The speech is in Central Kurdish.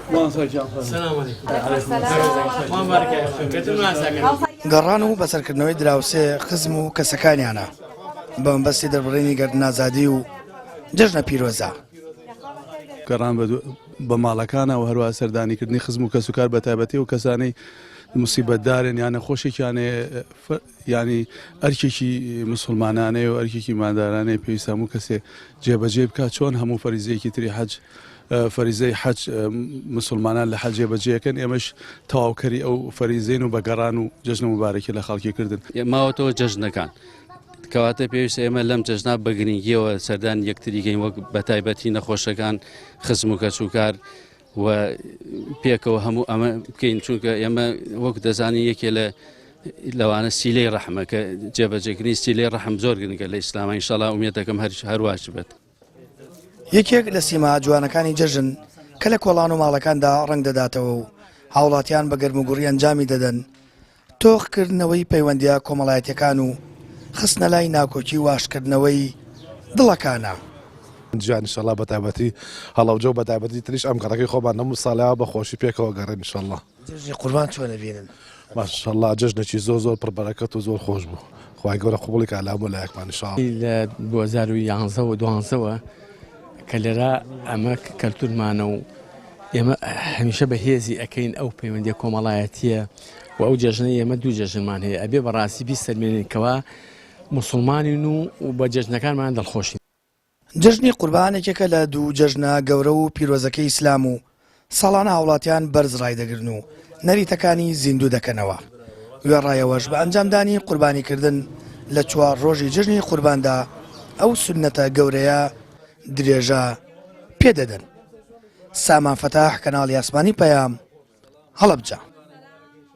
السلام عليكم. مبارك يا اخي كتبنا ساكن گەڕان و بەسەرکردنەوەی دراوسێ خزم و کەسەکانیانە بەمبەستی دەربڕینی گەردنازادی و جەژنە پیرۆزە. گەڕان بە ماڵەکانە و هەروە سەردانیکردنی خزم و کەسوکار بە تایبەتی و کەسانەی موسیبەتدارن یانە خۆشێکیانێ ینی ئەرکێکی مسلمانانەیە و ئەرکێکی مادارانەی پێویست هەموو کەسێ جێبەجێ بکات چۆن هەموو فەریزەیەکی تری حەج فەریزەی حەج مسلمانان لە حەج جێبەجێەکەن ئێمەش تەواوکەری ئەو فەریزەین و بەگەڕان و جەژنە مبارەکی لە خەڵکی کردن. ماوەتەوە جەژنەکان کەواتە پێویستە ئێمە لەم جەژنا بەگرنگیەوە سەردان یەکتریگەین وەک بە تایبەتی نەخۆشەکان خزم و کەسوکار و پێکەوە هەموو ئەمە بکەین چونکە ئێمە وەک دەزانین یەکێ لە لەوانە سیلەی ڕەحمە کە جێبەجێکردنی سیلەی ڕەحم زۆر گرنگە لە ئیسلاما ئینشەڵا ئومێدەکەم هەرواش بێت. یەکێک لە سیما جوانەکانی جەژن کە لە کۆڵان و ماڵەکاندا ڕنگ دەداتەوە و هاوڵاتیان بە گەرموگوڕی ئەنجامی دەدەن تۆخکردنەوەی پەیوەندیە کۆمەڵایەتیەکان و خستنە لای ناکۆکی واشکردنەوەی دڵەکانە. جوان ئینشەڵا بە تایبەتی هەڵەوجە و بە تایبەتی تریش ئەم کەڕەکەی خۆمان هەموو ساڵیا بە خۆشی پێکەوە گەڕێن ئینشەڵا. جەژنی قوربان چۆنە بینن؟ ماشەڵا جەژنێکی زۆر پڕبەرەکەت و زۆر خۆش بوو. خوای گەورە قوبوڵی کە لەهەموو لایەکمان ئینشەڵا. لە 2011 و 2012 کە لێرە ئەمە کەلتورمانە و ئێمە هەمیشە بەهێزی ئەەکەین ئەو پەیوەندی کۆمەڵایەتیە و ئەو جەژنە ئێمە دوو جەژنمان هەیە ئەبێ بەڕاستی بیسەلمێنینکەوە مسلمانین و بە جەژنەکانمان دڵخۆشین. جەژنی قوربانێکێکە لە دوو جەژنە گەورە و پیرۆزەکەی ئیسلام و ساڵانە هاوڵاتیان بەرز ڕایدەگرن و نەریتەکانی زیندوو دەکەنەوە. وێڕایەوەش بە ئەنجامدانی قوربانیکردن لە 4 ڕۆژی جەژنی قورباندا ئەو سونەتە گەورەیە درێژە پێدەدەن. سامان فەتاح کەناڵی ئاسمانی پەیام هەڵەبجە.